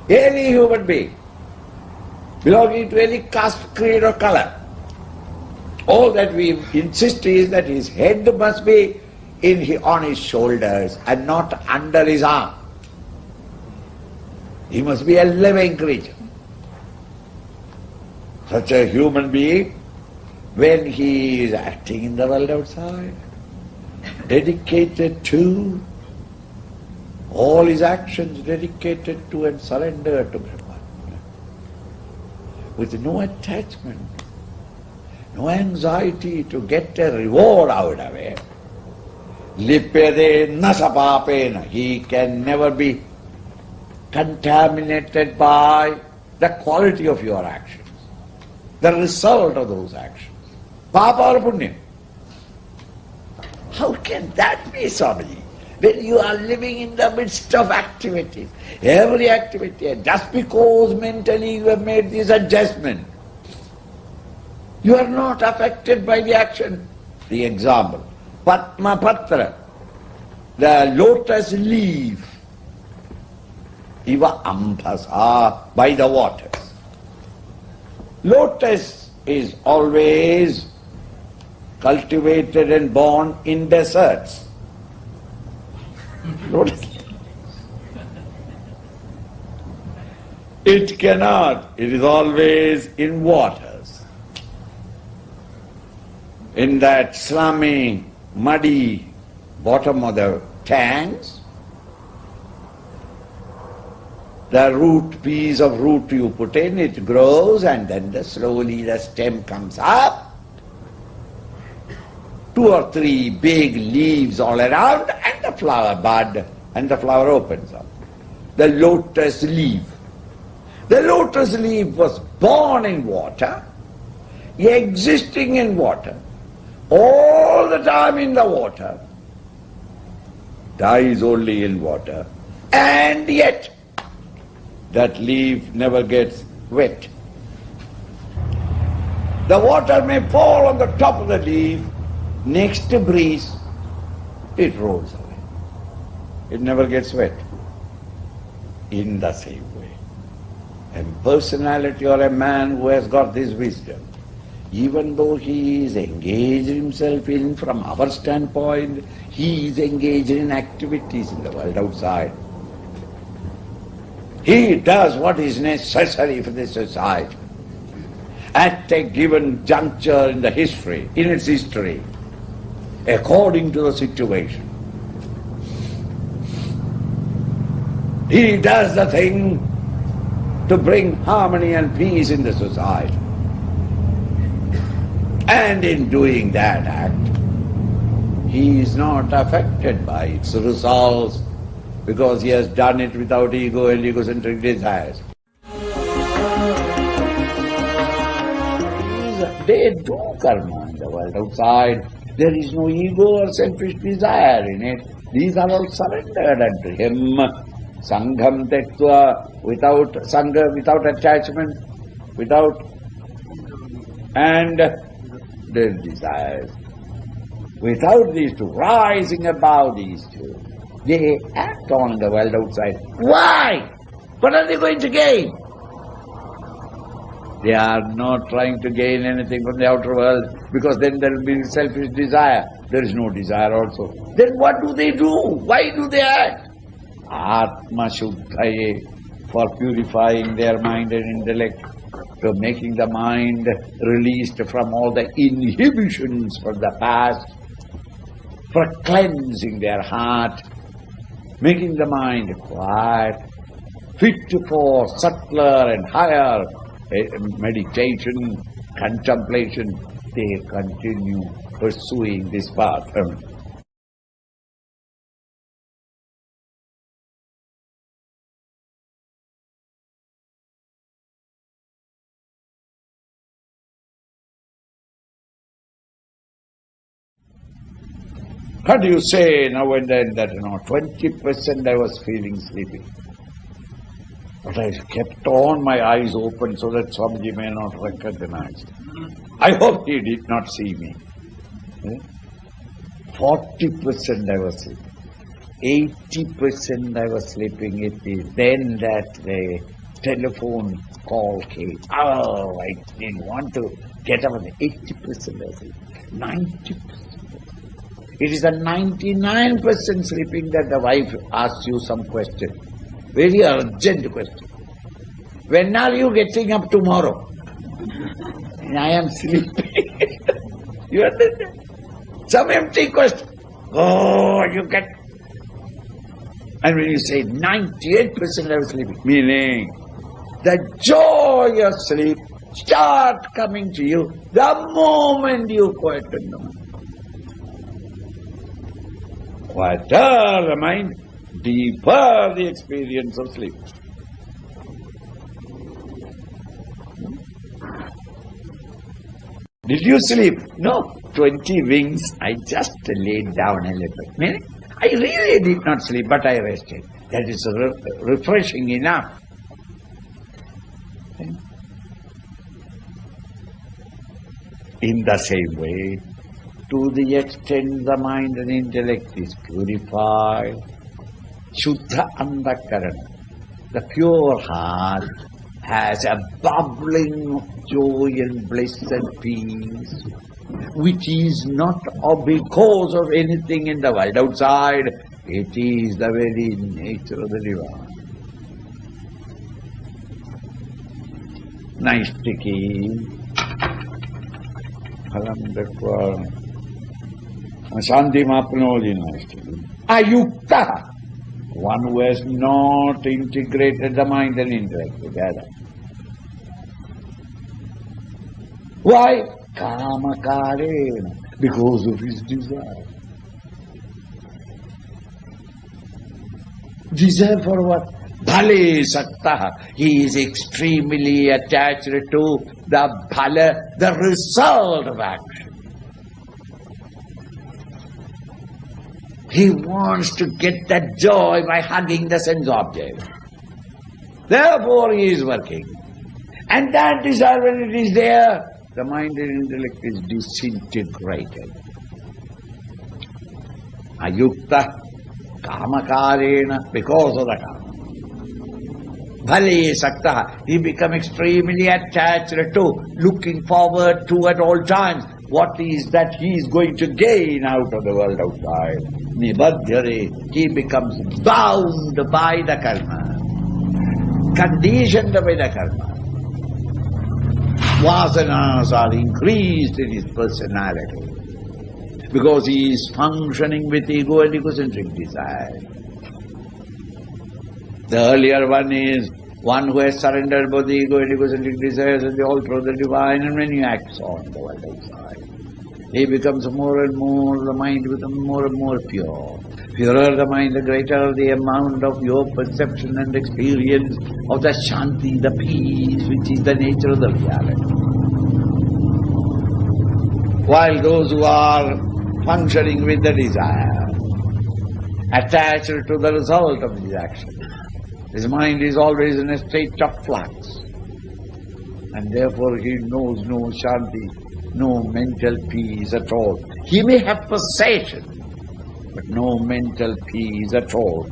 Any human being, belonging to any caste, creed or color, all that we insist is that his head must be on his shoulders and not under his arm. He must be a living creature. Such a human being, when he is acting in the world outside, dedicated to, all his actions dedicated to and surrendered to Brahman, with no attachment, no anxiety to get a reward out of it. Lipyade nasapapena. He can never be contaminated by the quality of your actions, the result of those actions. Papa or punya. How can that be, Swamiji? When you are living in the midst of activities, every activity, just because mentally you have made this adjustment, you are not affected by the action. The example, Padma Patra, the lotus leaf, Iva Ambhasa, by the waters. Lotus is always cultivated and born in deserts. Lotus. It cannot, it is always in waters. In that slimy, muddy bottom of the tanks, the root, piece of root you put in, it grows and then slowly the stem comes up. 2 or 3 big leaves all around and the flower bud and the flower opens up. The lotus leaf. The lotus leaf was born in water, existing in water, all the time in the water, dies only in water, and yet that leaf never gets wet. The water may fall on the top of the leaf, next breeze, it rolls away. It never gets wet. In the same way, a personality or a man who has got this wisdom, even though he is engaged himself in, from our standpoint, he is engaged in activities in the world outside. He does what is necessary for the society at a given juncture in the history, in its history, according to the situation. He does the thing to bring harmony and peace in the society. And in doing that act, he is not affected by its results because he has done it without ego and egocentric desires. They do karma in the world outside. There is no ego or selfish desire in it. These are all surrendered unto him. Sangham tektva, without sangha, without attachment, without, and their desires. Without these two, rising above these two, they act on the world outside. Why? What are they going to gain? They are not trying to gain anything from the outer world, because then there will be selfish desire. There is no desire also. Then what do? Why do they act? Atma Shuddhaye, for purifying their mind and intellect, to making the mind released from all the inhibitions from the past, for cleansing their heart, making the mind quiet, fit for subtler and higher meditation, contemplation. They continue pursuing this path. What do you say now and then that, 20% I was feeling sleepy. But I kept on my eyes open so that Swamiji may not recognize. I hope he did not see me. 40% I was sleeping. 80% I was sleeping. It is then that the telephone call came. Oh, I didn't want to get up at 80% of sleep, 90%. It is the 99% sleeping that the wife asks you some question, very urgent question. When are you getting up tomorrow? And I am sleeping. You understand? Some empty question. Oh, you get. And when you say 98% of sleeping, meaning the joy of sleep start coming to you the moment you quieten the mind. Quieter the mind, deeper the experience of sleep. Did you sleep? No. 20 wings, I just laid down a little. Meaning, I really did not sleep, but I rested. That is refreshing enough. In the same way, to the extent the mind and intellect is purified, Shuddha Antakarana, the pure heart, has a bubbling of joy and bliss and peace, which is not because of anything in the world outside. It is the very nature of the divine. Naistiki Phalam Dakwa Shanti Mapnoli Naistiki Ayukta, one who has not integrated the mind and intellect together. Why? Kamakarena, because of his desire. Desire for what? Bhale Sakta. He is extremely attached to the bhala, the result of action. He wants to get that joy by hugging the sense object. Therefore he is working. And that desire, when it is there, the mind and intellect is disintegrated. Ayukta Kamakarena, because of the kama. Bhale Sakta, he becomes extremely attached to, looking forward to at all times, what is that he is going to gain out of the world outside. Nibadhyare, he becomes bound by the karma, conditioned by the karma. Vasanas are increased in his personality because he is functioning with ego and egocentric desire. The earlier one is one who has surrendered both the ego and egocentric desires at the altar of the divine, and when he acts on the world outside, he becomes more and more, the mind becomes more and more pure. Purer the mind, the greater the amount of your perception and experience of the Shanti, the peace, which is the nature of the reality. While those who are functioning with the desire, attached to the result of his action, his mind is always in a state of flux, and therefore he knows no Shanti, no mental peace at all. He may have possession, but no mental peace at all.